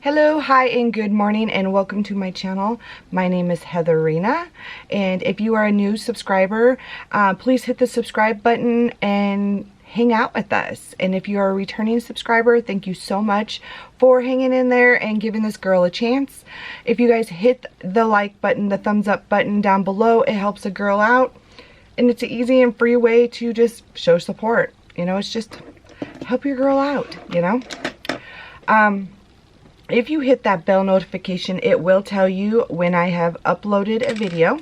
Hello, hi, and good morning, and welcome to my channel. My name is Heatherina, and if you are a new subscriber, please hit the subscribe button and hang out with us. And if you are a returning subscriber, thank you so much for hanging in there and giving this girl a chance. If you guys hit the like button, the thumbs up button down below, it helps a girl out, and it's an easy and free way to just show support. You know, it's just help your girl out, you know. If you hit that bell notification, it will tell you when I have uploaded a video,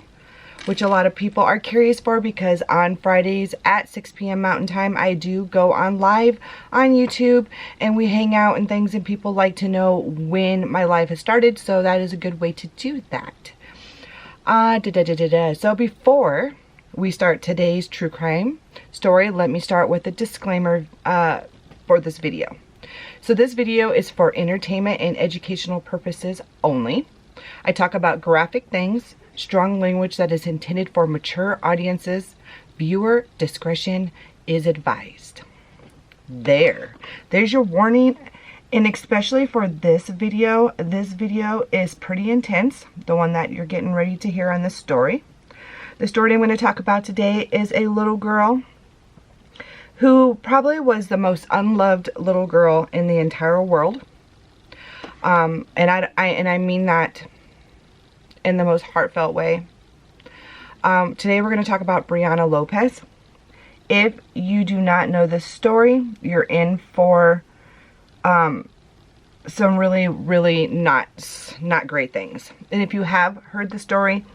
which a lot of people are curious for, because on Fridays at 6 p.m. Mountain Time, I do go on live on YouTube and we hang out and things, and people like to know when my live has started, so that is a good way to do that. So before we start today's true crime story, let me start with a disclaimer for this video. So this video is for entertainment and educational purposes only. I talk about graphic things, strong language that is intended for mature audiences. Viewer discretion is advised. There's your warning. And especially for this video is pretty intense, the one that you're getting ready to hear on this story. The story I'm going to talk about today is a little girl who probably was the most unloved little girl in the entire world. And I mean that in the most heartfelt way. Today we're going to talk about Brianna Lopez. If you do not know this story, you're in for some really not great things. And if you have heard the story,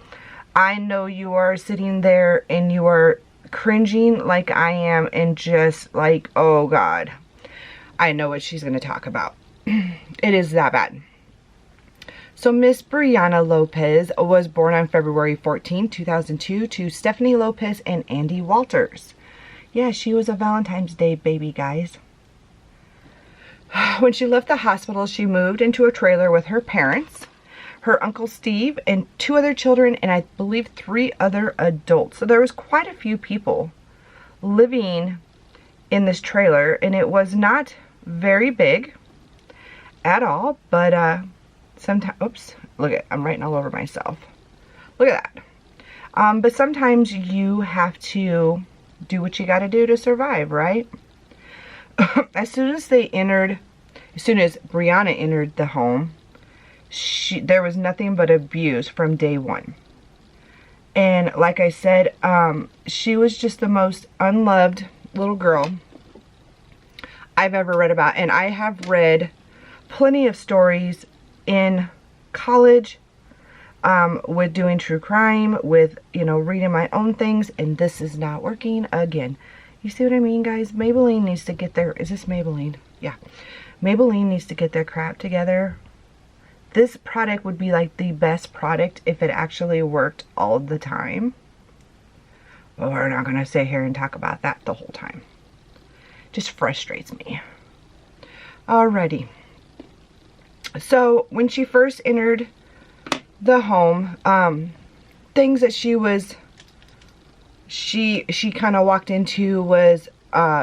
I know you are sitting there and you are cringing like I am, and just like, oh God, I know what she's going to talk about. It is that bad. So Miss Brianna Lopez was born on February 14, 2002 to Stephanie Lopez and Andy Walters. Yeah, she was a Valentine's Day baby, guys. When she left the hospital, she moved into a trailer with her parents, her uncle Steve, and 2 other children, and I believe 3 other adults. So there was quite a few people living in this trailer, and it was not very big at all, but sometimes, oops, look at, I'm writing all over myself. Look at that. But sometimes you have to do what you got to do to survive, right? As soon as Brianna entered the home, there was nothing but abuse from day one. And like I said, she was just the most unloved little girl I've ever read about. And I have read plenty of stories in college, with doing true crime, with, you know, reading my own things, and this is not working again. You see what I mean, guys? Maybelline needs to get their, is this Maybelline? Yeah. Maybelline needs to get their crap together. This product would be like the best product if it actually worked all the time. But we're not going to sit here and talk about that the whole time. Just frustrates me. Alrighty. So when she first entered the home, things that she kind of walked into was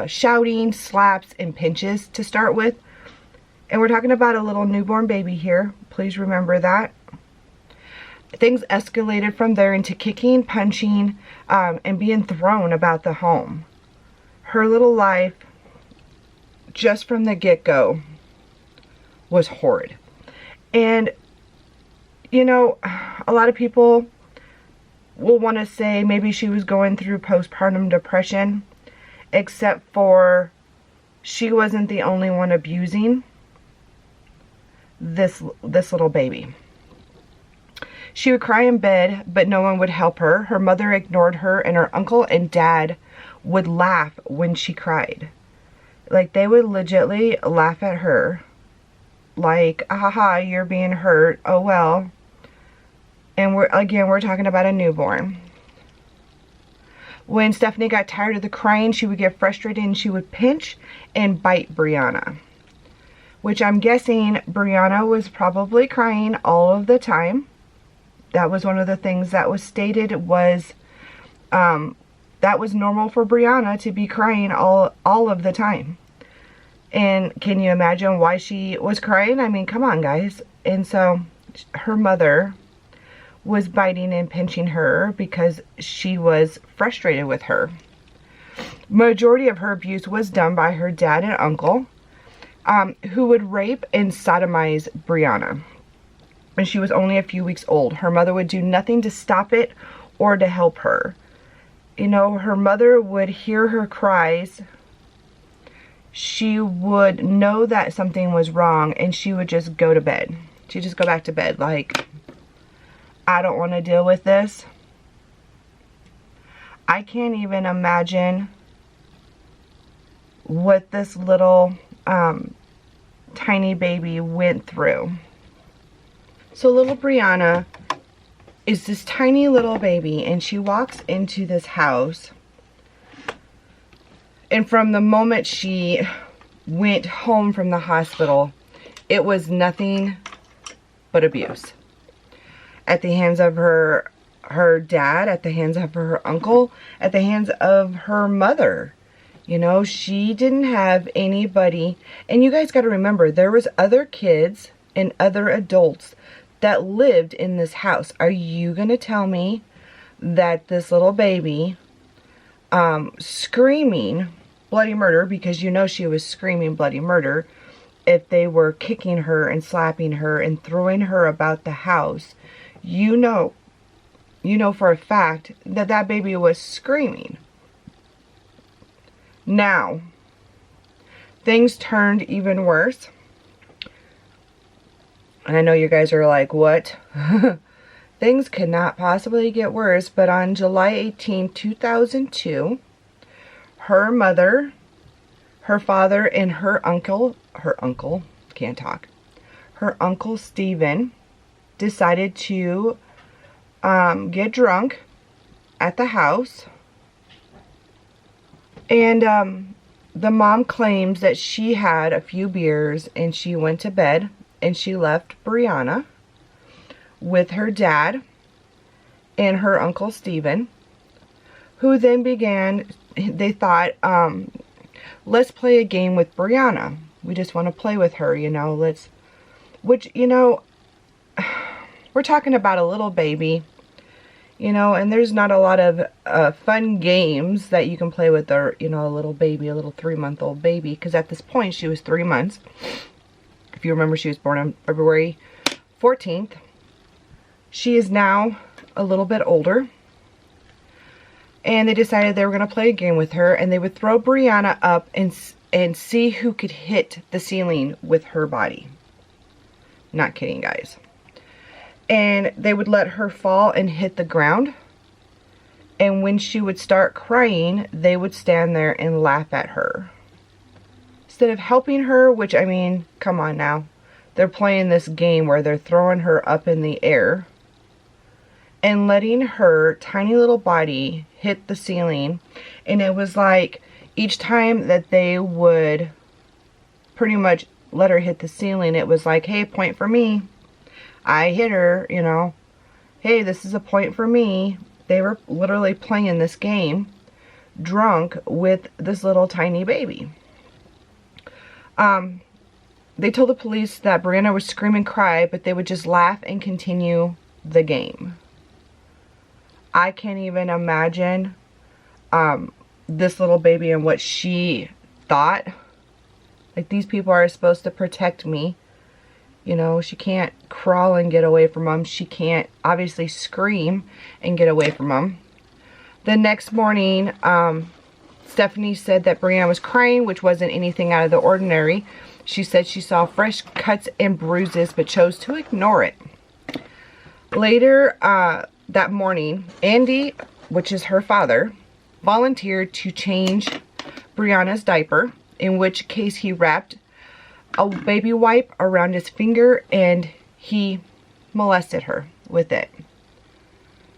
shouting, slaps, and pinches to start with. And we're talking about a little newborn baby here. Please remember that. Things escalated from there into kicking, punching, and being thrown about the home. Her little life, just from the get-go, was horrid. And, you know, a lot of people will want to say maybe she was going through postpartum depression, except for she wasn't the only one abusing this little baby. She would cry in bed, but no one would help her. Her mother ignored her, and her uncle and dad would laugh when she cried. Like, they would legitly laugh at her. Like, haha, you're being hurt. Oh, well. And we're talking about a newborn. When Stephanie got tired of the crying, she would get frustrated and she would pinch and bite Brianna. Which I'm guessing Brianna was probably crying all of the time. That was one of the things that was stated, was that was normal for Brianna to be crying all of the time. And can you imagine why she was crying? I mean, come on, guys. And so her mother was biting and pinching her because she was frustrated with her. Majority of her abuse was done by her dad and uncle, who would rape and sodomize Brianna when she was only a few weeks old. Her mother would do nothing to stop it or to help her. You know, her mother would hear her cries. She would know that something was wrong, and she would just go to bed. She'd just go back to bed like, I don't want to deal with this. I can't even imagine what this little tiny baby went through. So little Brianna is this tiny little baby, and she walks into this house, and from the moment she went home from the hospital, it was nothing but abuse. At the hands of her dad, at the hands of her uncle, at the hands of her mother. You know, she didn't have anybody. And you guys got to remember, there was other kids and other adults that lived in this house. Are you going to tell me that this little baby screaming bloody murder, because you know she was screaming bloody murder, if they were kicking her and slapping her and throwing her about the house, you know for a fact that that baby was screaming. Now, things turned even worse. And I know you guys are like, what? Things could not possibly get worse. But on July 18, 2002, her mother, her father, and her uncle Stephen decided to get drunk at the house. And the mom claims that she had a few beers and she went to bed, and she left Brianna with her dad and her uncle Stephen, who then began, they thought, let's play a game with Brianna. We just want to play with her, you know, which, you know, we're talking about a little baby, you know, and there's not a lot of fun games that you can play with a, you know, a little baby, a little 3-month-old baby, because at this point she was 3 months. If you remember, she was born on February 14th. She is now a little bit older. And they decided they were going to play a game with her, and they would throw Brianna up and see who could hit the ceiling with her body. Not kidding, guys. And they would let her fall and hit the ground. And when she would start crying, they would stand there and laugh at her. Instead of helping her, which, I mean, come on now. They're playing this game where they're throwing her up in the air and letting her tiny little body hit the ceiling. And it was like each time that they would pretty much let her hit the ceiling, it was like, hey, point for me. I hit her, you know. Hey, this is a point for me. They were literally playing this game drunk with this little tiny baby. They told the police that Brianna would scream and cry, but they would just laugh and continue the game. I can't even imagine this little baby and what she thought. Like, these people are supposed to protect me. You know, she can't crawl and get away from them. She can't obviously scream and get away from them. The next morning, Stephanie said that Brianna was crying, which wasn't anything out of the ordinary. She said she saw fresh cuts and bruises, but chose to ignore it. Later that morning, Andy, which is her father, volunteered to change Brianna's diaper, in which case he wrapped a baby wipe around his finger and he molested her with it.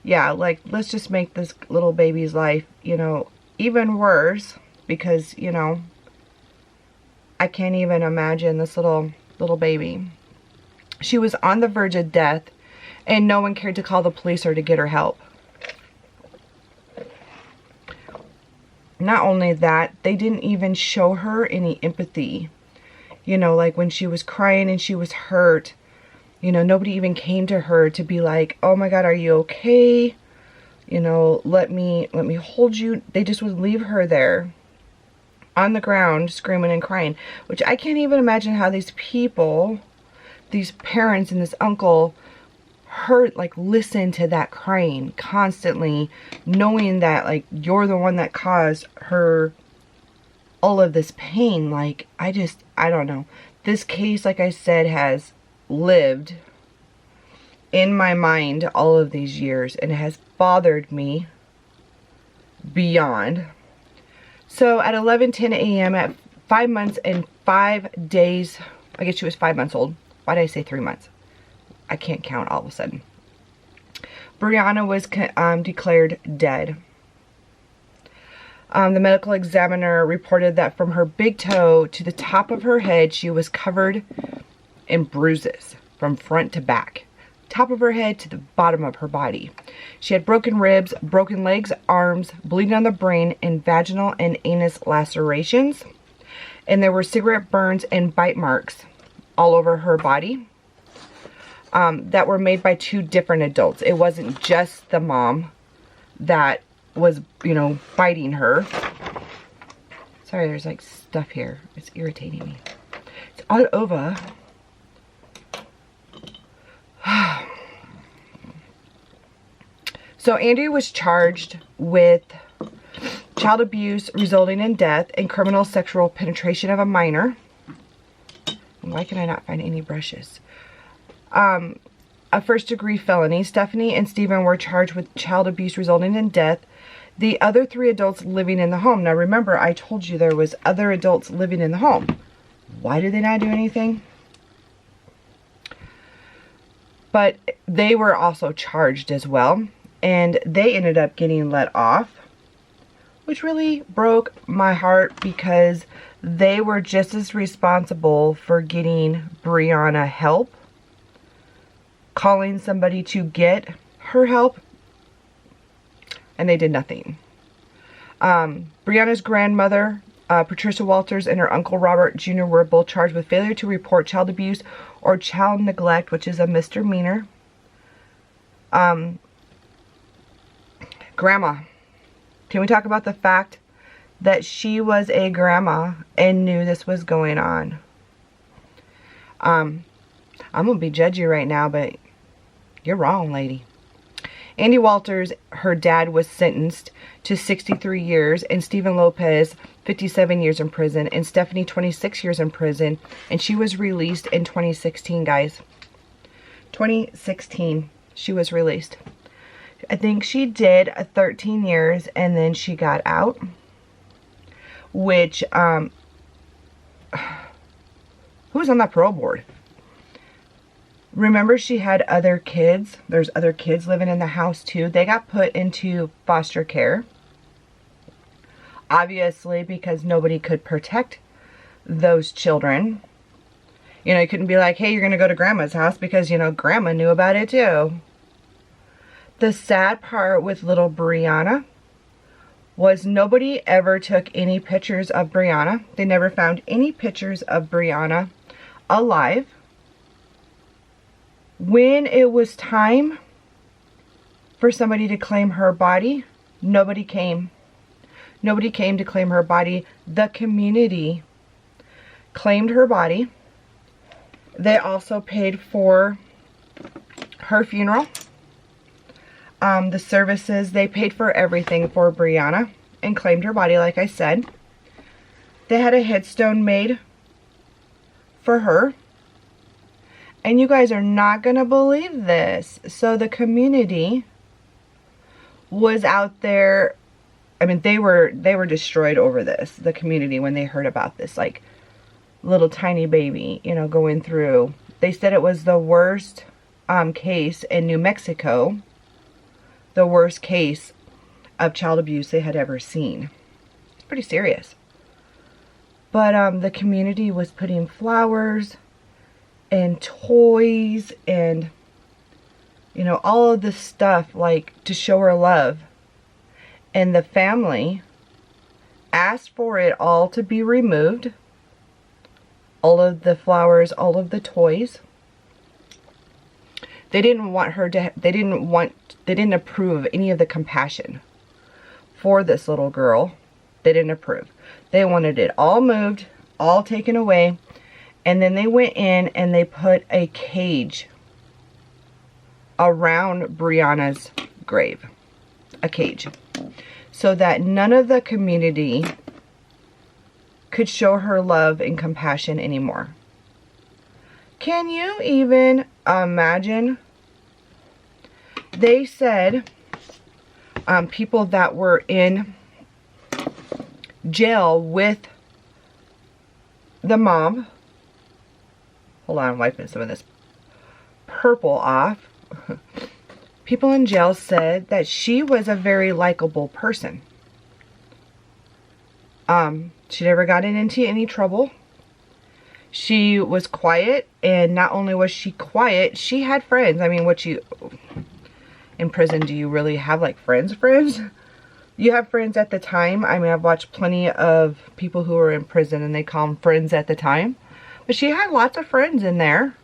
Yeah, like, let's just make this little baby's life, you know, even worse, because, you know, I can't even imagine this little baby. She was on the verge of death, and no one cared to call the police or to get her help. Not only that, they didn't even show her any empathy You know, like when she was crying and she was hurt, you know, nobody even came to her to be like, oh my God, are you okay? You know, let me hold you. They just would leave her there on the ground screaming and crying, which I can't even imagine how these people, these parents and this uncle listen to that crying constantly, knowing that like you're the one that caused her all of this pain. Like, I don't know. This case, like I said, has lived in my mind all of these years and it has bothered me beyond. So at 11:10 a.m. at 5 months and 5 days, I guess she was 5 months old. Why did I say 3 months? I can't count all of a sudden. Brianna was declared dead. The medical examiner reported that from her big toe to the top of her head, she was covered in bruises from front to back. Top of her head to the bottom of her body. She had broken ribs, broken legs, arms, bleeding on the brain, and vaginal and anus lacerations. And there were cigarette burns and bite marks all over her body that were made by 2 different adults. It wasn't just the mom that was, you know, biting her. Sorry, there's like stuff here. It's irritating me. It's all over. So Andrea was charged with child abuse resulting in death and criminal sexual penetration of a minor. Why can I not find any brushes? A first-degree felony. Stephanie and Stephen were charged with child abuse resulting in death. The other 3 adults living in the home. Now remember, I told you there was other adults living in the home. Why did they not do anything? But they were also charged as well. And they ended up getting let off, which really broke my heart because they were just as responsible for getting Brianna help, calling somebody to get her help, and they did nothing. Brianna's grandmother, Patricia Walters, and her uncle Robert Jr. were both charged with failure to report child abuse or child neglect, which is a misdemeanor. Grandma. Can we talk about the fact that she was a grandma and knew this was going on? I'm going to be judgy right now, but you're wrong, lady. Andy Walters, her dad, was sentenced to 63 years, and Stephen Lopez, 57 years in prison, and Stephanie, 26 years in prison, and she was released in 2016, guys. 2016, she was released. I think she did 13 years, and then she got out, which, who was on that parole board? Remember, she had other kids. There's other kids living in the house too. They got put into foster care. Obviously, because nobody could protect those children. You know, you couldn't be like, hey, you're going to go to grandma's house because, you know, grandma knew about it too. The sad part with little Brianna was nobody ever took any pictures of Brianna. They never found any pictures of Brianna alive. When it was time for somebody to claim her body, nobody came. Nobody came to claim her body. The community claimed her body. They also paid for her funeral. The services, they paid for everything for Brianna and claimed her body, like I said. They had a headstone made for her. And you guys are not going to believe this. So the community was out there. I mean, they were destroyed over this. The community, when they heard about this, like little tiny baby, you know, going through. They said it was the worst case in New Mexico. The worst case of child abuse they had ever seen. It's pretty serious. But the community was putting flowers and toys and, you know, all of this stuff, like, to show her love. And the family asked for it all to be removed. all of the flowers, all of the toys. They didn't want her to, they didn't approve of any of the compassion for this little girl. They didn't approve. They wanted it all moved, all taken away, and then they went in and they put a cage around Brianna's grave. A cage. So that none of the community could show her love and compassion anymore. Can you even imagine? They said people that were in jail with the mom. Hold on, I'm wiping some of this purple off. People in jail said that she was a very likable person. She never got into any trouble. She was quiet, and not only was she quiet, she had friends. I mean, in prison, do you really have like friends? You have friends at the time. I mean, I've watched plenty of people who are in prison and they call them friends at the time. But she had lots of friends in there.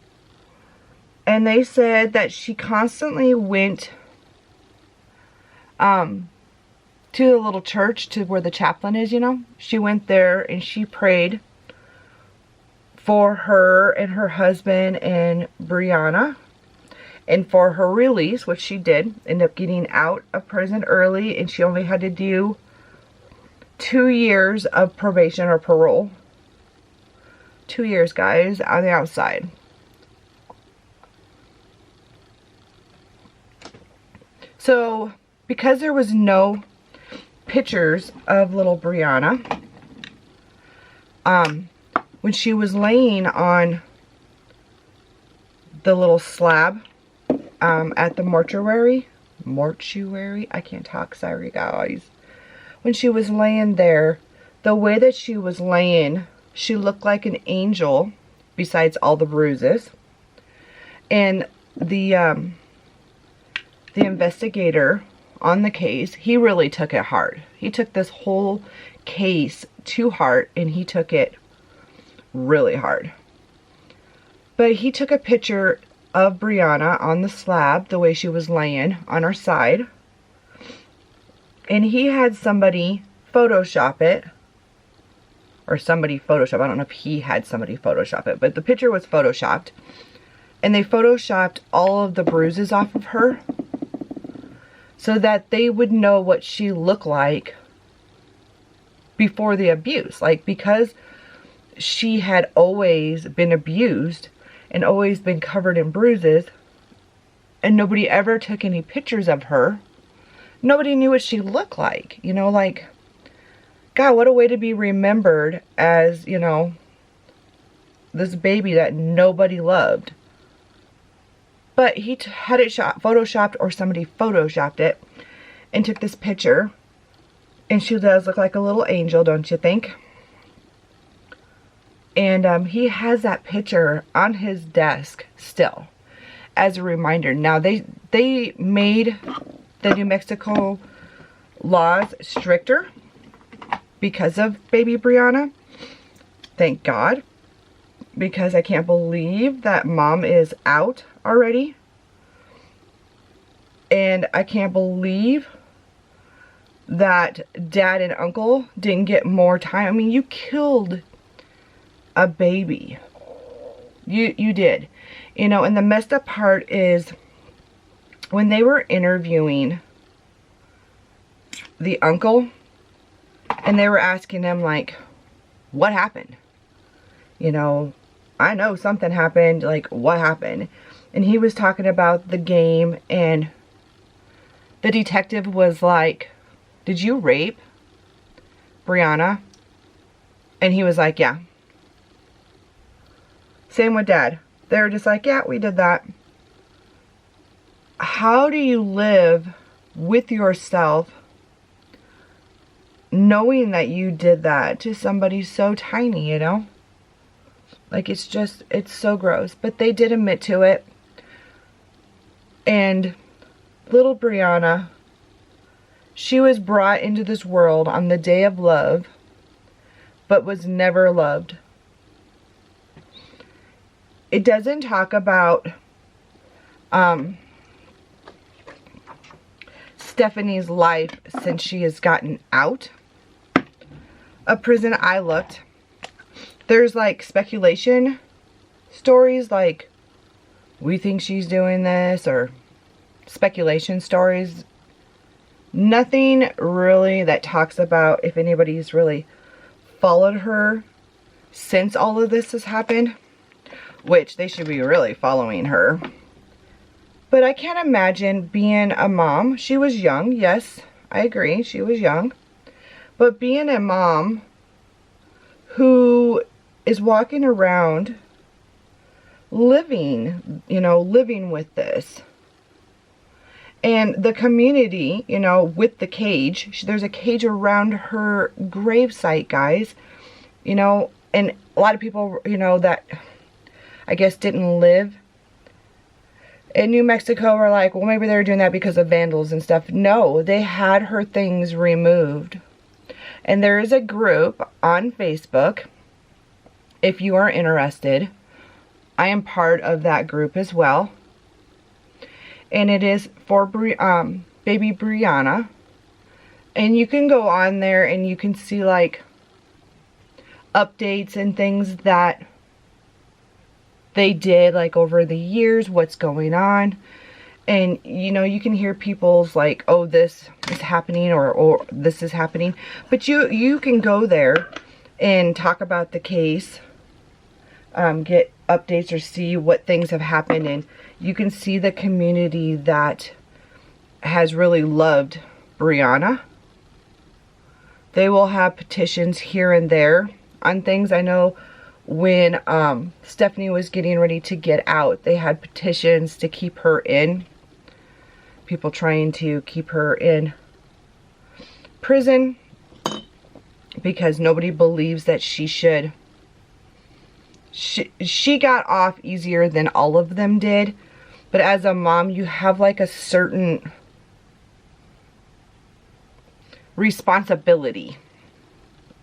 And they said that she constantly went to the little church, to where the chaplain is, you know. She went there and she prayed for her and her husband and Brianna, and for her release, which she did end up getting out of prison early, and she only had to do 2 years of probation or parole. 2 years, guys, on the outside. So, because there was no pictures of little Brianna, when she was laying on the little slab at the mortuary, I can't talk, sorry guys. When she was laying there, the way that she was laying, she looked like an angel, besides all the bruises. And the investigator on the case, he really took it hard. He took this whole case to heart, and he took it really hard. But he took a picture of Brianna on the slab, the way she was laying on her side, and he had somebody Photoshop it, or somebody Photoshop, I don't know if he had somebody Photoshop it, but the picture was Photoshopped, and they Photoshopped all of the bruises off of her, so that they would know what she looked like before the abuse. Like, because she had always been abused and always been covered in bruises, and nobody ever took any pictures of her, nobody knew what she looked like. You know, like, God, what a way to be remembered as, you know, this baby that nobody loved. But he had it photoshopped, or somebody photoshopped it and took this picture. And she does look like a little angel, don't you think? And he has that picture on his desk still as a reminder. Now, they made the New Mexico laws stricter because of baby Brianna. Thank God. Because I can't believe that mom is out already. And I can't believe that dad and uncle didn't get more time. I mean, you killed a baby. You did. You know, and the messed up part is when they were interviewing the uncle, and they were asking him, like, what happened? You know, I know something happened, like, what happened? And he was talking about the game, and the detective was like, did you rape Brianna? And he was like, yeah. Same with dad. They were just like, yeah, we did that. How do you live with yourself knowing that you did that to somebody so tiny, you know? Like, it's just, it's so gross. But they did admit to it. And little Brianna, she was brought into this world on the day of love, but was never loved. it doesn't talk about Stephanie's life since she has gotten out of prison. I looked. There's like speculation stories like, we think she's doing this, or speculation stories. Nothing really that talks about if anybody's really followed her since all of this has happened, which they should be really following her. But I can't imagine being a mom. She was young, yes, I agree, she was young. But being a mom who is walking around living, you know, living with this. And the community, you know, with the cage, there's a cage around her gravesite, guys. You know, and a lot of people, you know, that I guess didn't live in New Mexico were like, well, maybe they were doing that because of vandals and stuff. No, they had her things removed. And there is a group on Facebook, if you are interested. I am part of that group as well. And it is for baby Brianna. And you can go on there and you can see like updates and things that they did like over the years, what's going on. And you know, you can hear people's like, oh, this is happening, or this is happening. But you can go there and talk about the case, get updates or see what things have happened, and you can see the community that has really loved Brianna. They will have petitions here and there on things. I know when Stephanie was getting ready to get out, they had petitions to keep her in. People trying to keep her in prison because nobody believes that she should. She got off easier than all of them did. But as a mom, you have like a certain responsibility,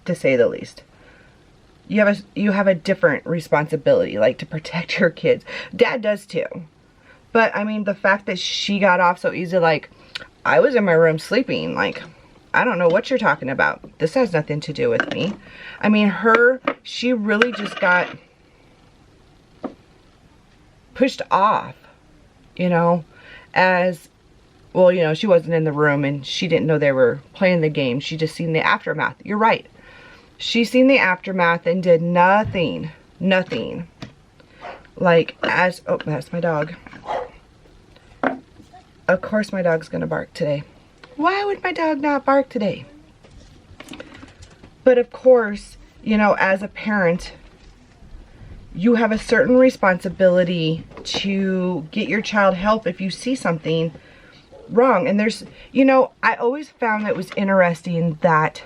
to say the least. You have a different responsibility, like to protect your kids. Dad does too. But I mean, the fact that she got off so easy, like I was in my room sleeping, like I don't know what you're talking about. This has nothing to do with me. I mean, she really just got pushed off, you know, as well. You know, she wasn't in the room and she didn't know they were playing the game. She just seen the aftermath. You're right. She seen the aftermath and did nothing. Like oh, that's my dog. Of course my dog's gonna bark today. Why would my dog not bark today? But of course, you know, as a parent, you have a certain responsibility to get your child help if you see something wrong. And there's, you know, I always found that it was interesting that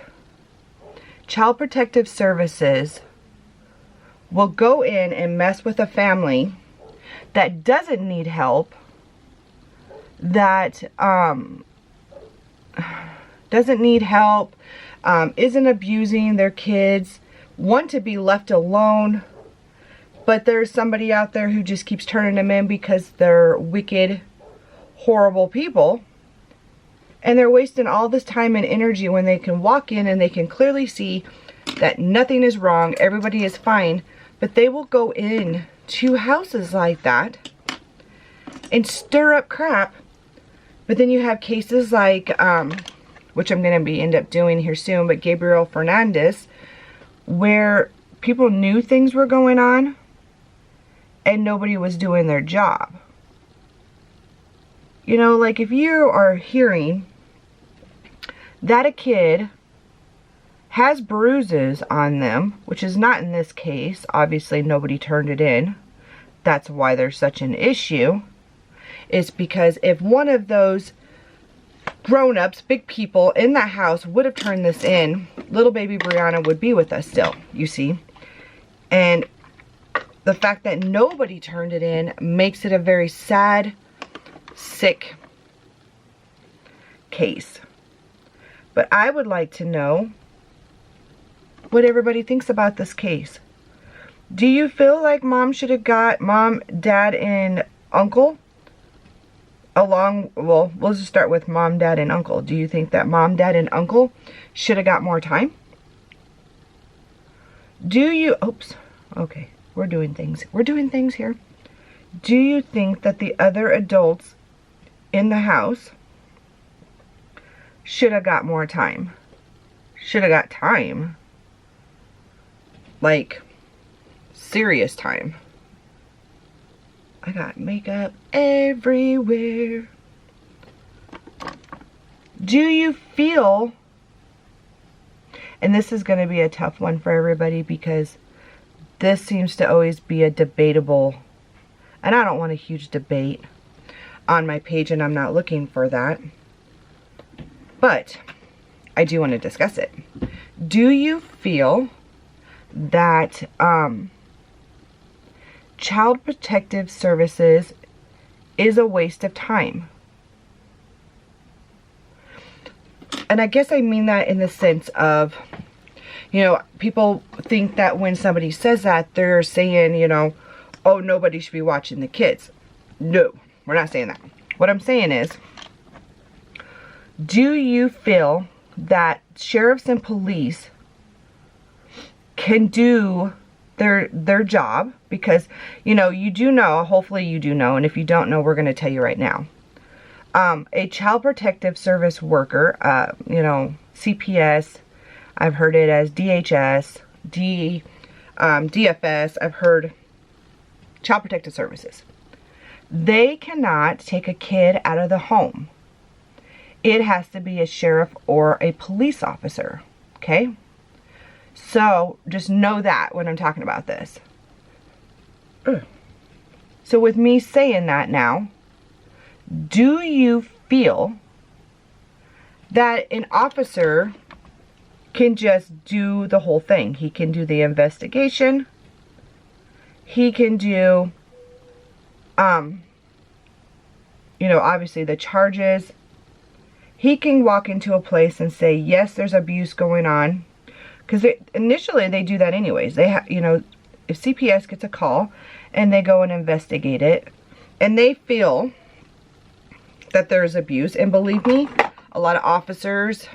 Child Protective Services will go in and mess with a family that doesn't need help, that doesn't need help, isn't abusing their kids, want to be left alone. But there's somebody out there who just keeps turning them in because they're wicked, horrible people. And they're wasting all this time and energy when they can walk in and they can clearly see that nothing is wrong, everybody is fine. But they will go in to houses like that and stir up crap. But then you have cases like, which I'm going to end up doing here soon, but Gabriel Fernandez, where people knew things were going on and nobody was doing their job. You know, like if you are hearing that a kid has bruises on them, which is not in this case, obviously nobody turned it in. That's why there's such an issue. Is because if one of those grown-ups, big people in that house would have turned this in, little baby Brianna would be with us still, you see. And the fact that nobody turned it in makes it a very sad, sick case. But I would like to know what everybody thinks about this case. Do you feel like mom should have got mom, dad, and uncle along? Well, we'll just start with mom, dad, and uncle. Do you think that mom, dad, and uncle should have got more time? Do you, oops, okay, we're doing things here. Do you think that the other adults in the house should have got more time? Should have got time? Like, serious time. I got makeup everywhere. Do you feel, and this is going to be a tough one for everybody because this seems to always be a debatable, and I don't want a huge debate on my page, and I'm not looking for that, but I do want to discuss it. Do you feel that Child Protective Services is a waste of time? And I guess I mean that in the sense of, you know, people think that when somebody says that, they're saying, you know, oh, nobody should be watching the kids. No, we're not saying that. What I'm saying is, do you feel that sheriffs and police can do their job? Because, you know, you do know, hopefully you do know, and if you don't know, we're going to tell you right now. A Child Protective Service worker, you know, CPS, I've heard it as DHS, DFS, I've heard Child Protective Services. They cannot take a kid out of the home. It has to be a sheriff or a police officer, okay? So just know that when I'm talking about this. So with me saying that now, do you feel that an officer can just do the whole thing? He can do the investigation. He can do, you know, obviously the charges. He can walk into a place and say, yes, there's abuse going on. Because initially they do that anyways. They have, you know, if CPS gets a call and they go and investigate it and they feel that there's abuse, and believe me, a lot of officers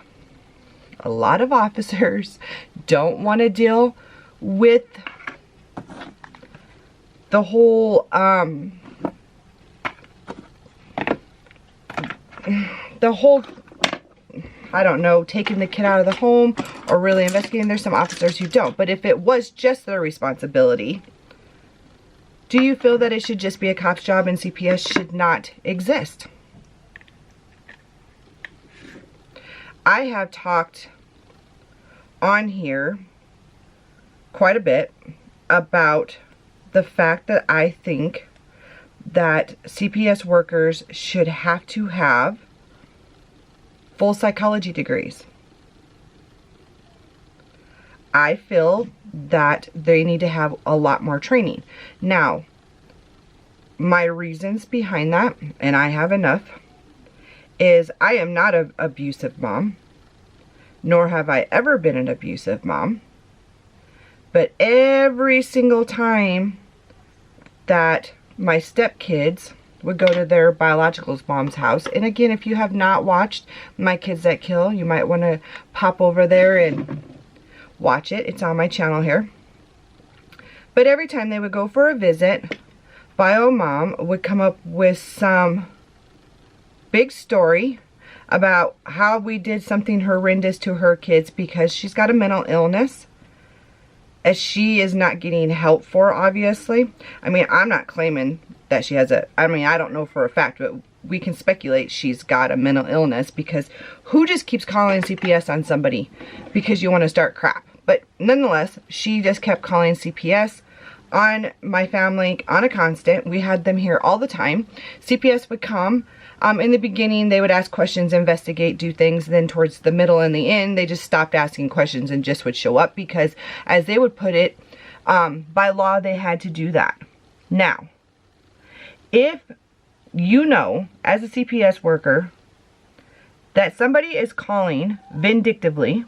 don't want to deal with the whole, I don't know, taking the kid out of the home or really investigating. There's some officers who don't. But if it was just their responsibility, do you feel that it should just be a cop's job and CPS should not exist? I have talked on here quite a bit about the fact that I think that CPS workers should have to have full psychology degrees. I feel that they need to have a lot more training. Now, my reasons behind that, and I have enough, is I am not an abusive mom, nor have I ever been an abusive mom. But every single time that my stepkids would go to their biological mom's house, and again, if you have not watched My Kids That Kill, you might want to pop over there and watch it. It's on my channel here. But every time they would go for a visit, bio mom would come up with some big story about how we did something horrendous to her kids because she's got a mental illness, as she is not getting help for, obviously. I mean, I'm not claiming that she has I don't know for a fact, but we can speculate she's got a mental illness, because who just keeps calling CPS on somebody because you want to start crap? But nonetheless, she just kept calling CPS on my family on a constant. We had them here all the time. CPS would come. In the beginning, they would ask questions, investigate, do things. Then towards the middle and the end, they just stopped asking questions and just would show up because, as they would put it, by law, they had to do that. Now, if you know, as a CPS worker, that somebody is calling vindictively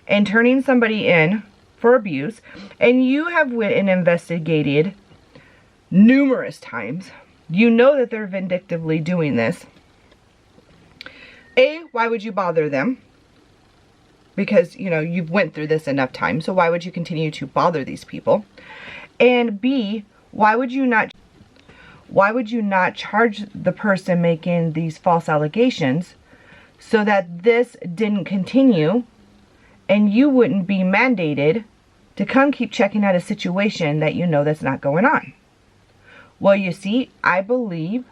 and turning somebody in for abuse, and you have went and investigated numerous times. You know that they're vindictively doing this. A, why would you bother them? Because, you know, you've went through this enough times, so why would you continue to bother these people? And B, why would you not charge the person making these false allegations so that this didn't continue and you wouldn't be mandated to come keep checking out a situation that you know that's not going on? Well, you see, I believe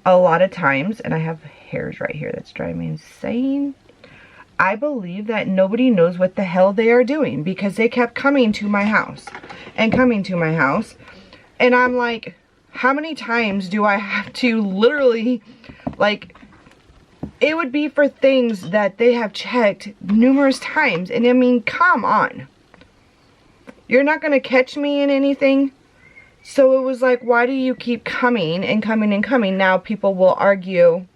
a lot of times, and I have hairs right here that's driving me insane, I believe that nobody knows what the hell they are doing, because they kept coming to my house and coming to my house. And I'm like, how many times do I have to literally, like, it would be for things that they have checked numerous times. And I mean, come on. You're not going to catch me in anything. So it was like, why do you keep coming and coming and coming? Now people will argue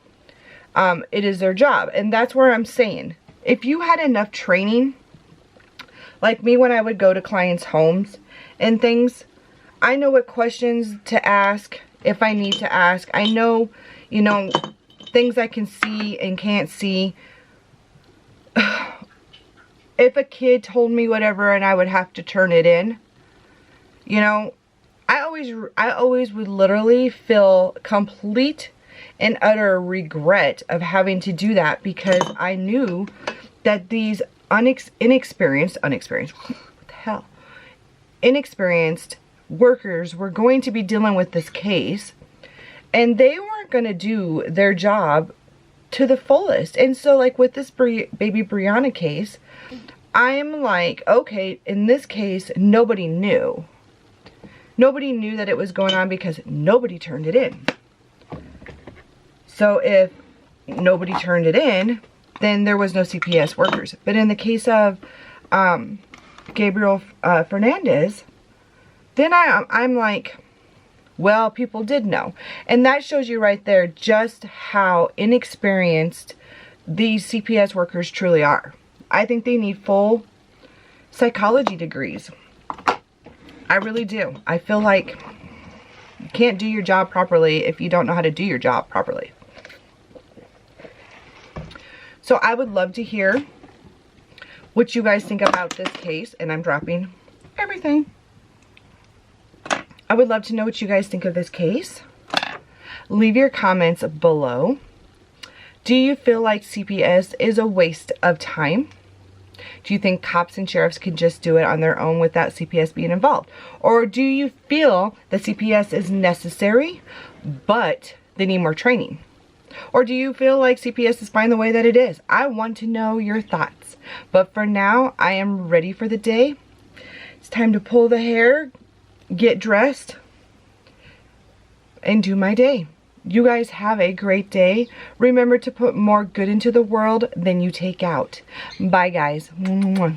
it is their job. And that's where I'm saying, if you had enough training, like me when I would go to clients' homes and things, I know what questions to ask if I need to ask. I know, you know, things I can see and can't see. If a kid told me whatever and I would have to turn it in, you know, I always would literally feel complete and utter regret of having to do that, because I knew that these inexperienced workers were going to be dealing with this case, and they weren't going to do their job to the fullest. And so, like with this baby Brianna case, I'm like, okay, in this case, nobody knew. Nobody knew that it was going on because nobody turned it in. So if nobody turned it in, then there was no CPS workers. But in the case of Gabriel Fernandez, then I'm like, well, people did know. And that shows you right there just how inexperienced these CPS workers truly are. I think they need full psychology degrees. I really do. I feel like you can't do your job properly if you don't know how to do your job properly. So I would love to hear what you guys think about this case. And I'm dropping everything. I would love to know what you guys think of this case. Leave your comments below. Do you feel like CPS is a waste of time? Do you think cops and sheriffs can just do it on their own without CPS being involved? Or do you feel that CPS is necessary, but they need more training? Or do you feel like CPS is fine the way that it is? I want to know your thoughts. But for now, I am ready for the day. It's time to pull the hair, get dressed, and do my day. You guys have a great day. Remember to put more good into the world than you take out. Bye, guys. Mwah.